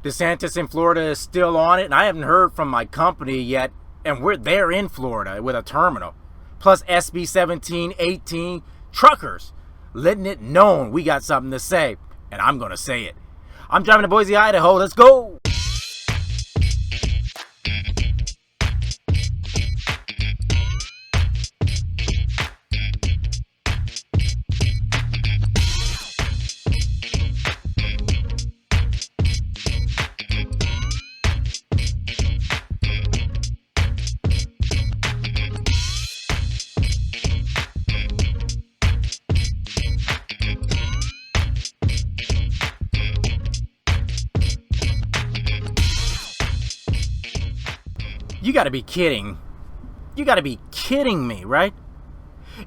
DeSantis in Florida is still on it, and I haven't heard from my company yet, and we're there in Florida with a terminal. Plus SB 1718 truckers letting it known we got something to say, and I'm going to say it. I'm driving to Boise, Idaho. Let's go. You got to be kidding. You got to be kidding me, right?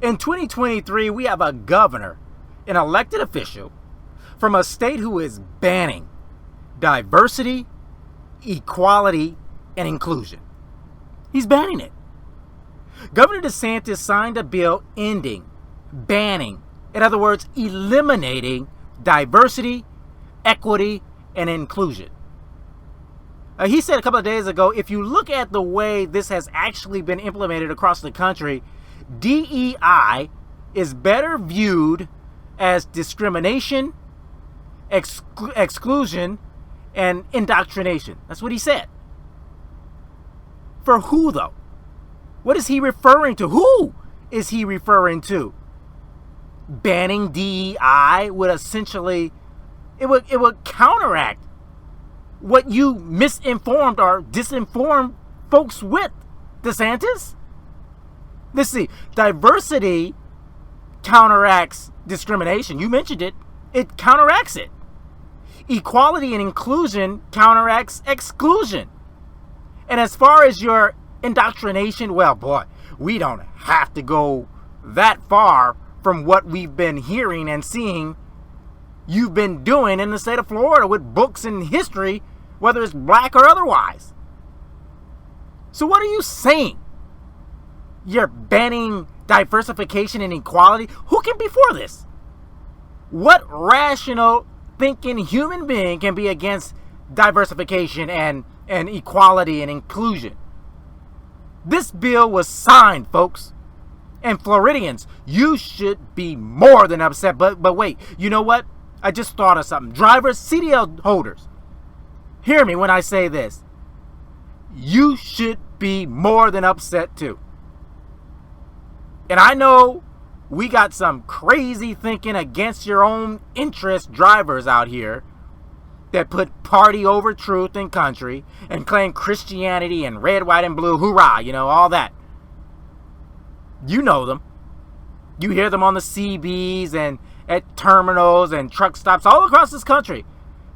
In 2023, we have a governor, an elected official from a state who is banning diversity, equality, and inclusion. He's banning it. Governor DeSantis signed a bill banning, in other words, eliminating diversity, equity, and inclusion. He said a couple of days ago, if you look at the way this has actually been implemented across the country, DEI is better viewed as discrimination, exclusion, and indoctrination. That's what he said. For who, though? What is he referring to? Who is he referring to? Banning DEI would essentially, it would counteract what you misinformed or disinformed folks with, DeSantis. Let's see. Diversity counteracts discrimination. You mentioned it. It counteracts it. Equality and inclusion counteracts exclusion. And as far as your indoctrination, well, boy, we don't have to go that far from what we've been hearing and seeing you've been doing in the state of Florida with books and history, whether it's black or otherwise. So what are you saying? You're banning diversification and equality? Who can be for this? What rational thinking human being can be against diversification and equality and inclusion? This bill was signed, folks. And Floridians, you should be more than upset. But wait, you know what? I just thought of something. Drivers, CDL holders, hear me when I say this. You should be more than upset too. And I know we got some crazy thinking against your own interest drivers out here that put party over truth and country and claim Christianity and red, white, and blue, hoorah, all that. You know them. You hear them on the CBs and at terminals and truck stops all across this country.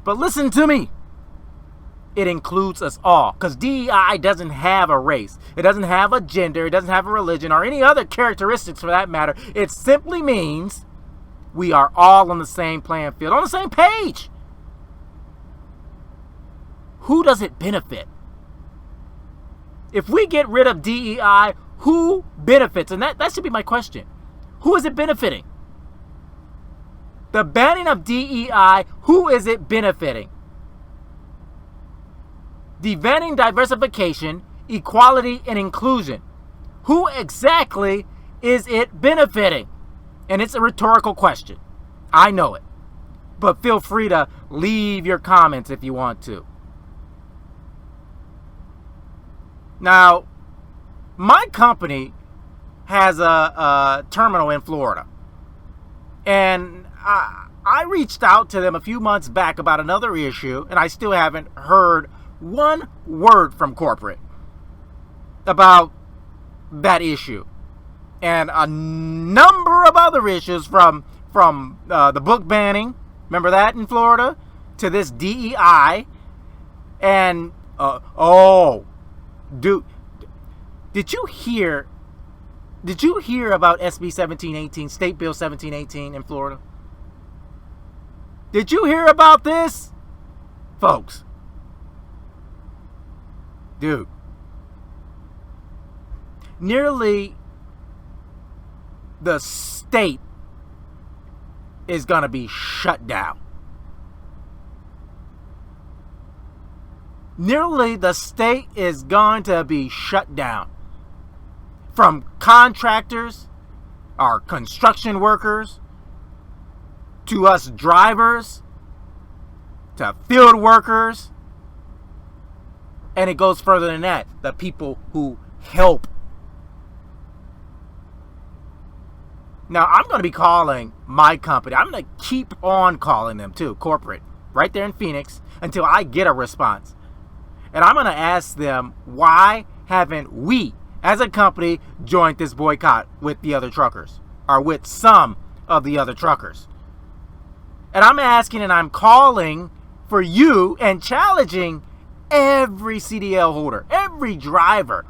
But listen to me. It includes us all, because DEI doesn't have a race. It doesn't have a gender. It doesn't have a religion or any other characteristics for that matter. It simply means we are all on the same playing field, on the same page. Who does it benefit? If we get rid of DEI, who benefits? And that should be my question. Who is it benefiting? The banning of DEI, who is it benefiting? The banning diversification, equality, and inclusion. Who exactly is it benefiting? And it's a rhetorical question. I know it. But feel free to leave your comments if you want to. Now, my company has a terminal in Florida. And I reached out to them a few months back about another issue, and I still haven't heard one word from corporate about that issue. And a number of other issues from the book banning, remember that in Florida, to this DEI. And, did you hear about SB 1718, State Bill 1718 in Florida? Did you hear about this? Folks. Dude. Nearly the state is going to be shut down. nearly the state is going to be shut down. From contractors, our construction workers, to us drivers, to field workers, and it goes further than that. The people who help. Now, I'm going to be calling my company. I'm going to keep on calling them too, corporate, right there in Phoenix, until I get a response. And I'm going to ask them, why haven't we, as a company, joined this boycott with the other truckers, or with some of the other truckers? And I'm asking and I'm calling for you and challenging every CDL holder, every driver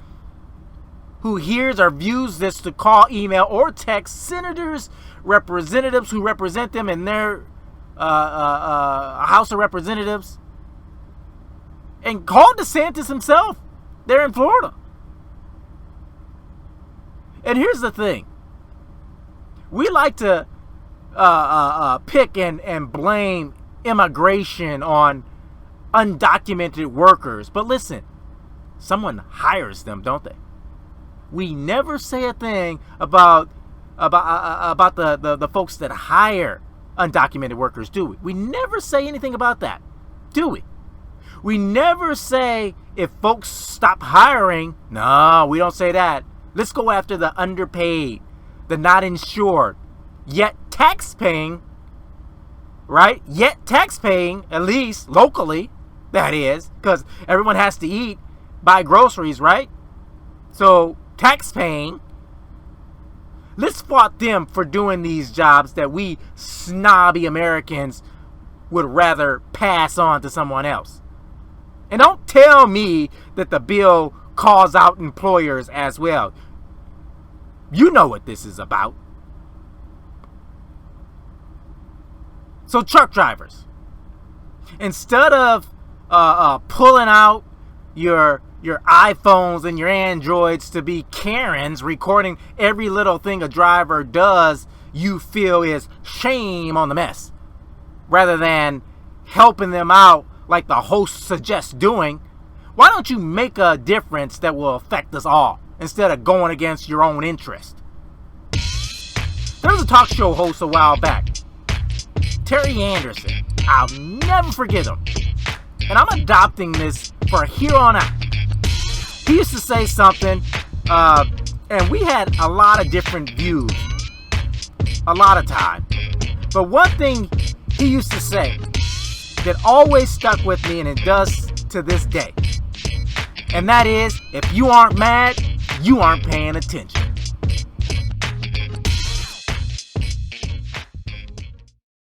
who hears or views this to call, email, or text senators, representatives who represent them in their House of Representatives, and call DeSantis himself there in Florida. And here's the thing. We like to pick and blame immigration on undocumented workers. But listen, someone hires them, don't they? We never say a thing about the folks that hire undocumented workers, do we? We never say anything about that, do we? We never say if folks stop hiring. No, we don't say that. Let's go after the underpaid, the not insured, yet tax-paying, right? Yet tax-paying, at least locally, that is, because everyone has to eat, buy groceries, right? So, tax-paying. Let's fault them for doing these jobs that we snobby Americans would rather pass on to someone else. And don't tell me that the bill calls out employers as well. You know what this is about. So truck drivers, instead of pulling out your iPhones and your Androids to be Karens recording every little thing a driver does you feel is shame on the mess, rather than helping them out like the host suggests doing, why don't you make a difference that will affect us all instead of going against your own interest? There was a talk show host a while back, Terry Anderson. I'll never forget him. And I'm adopting this for here on out. He used to say something, and we had a lot of different views, a lot of time. But one thing he used to say that always stuck with me, and it does to this day, and that is, if you aren't mad, you aren't paying attention.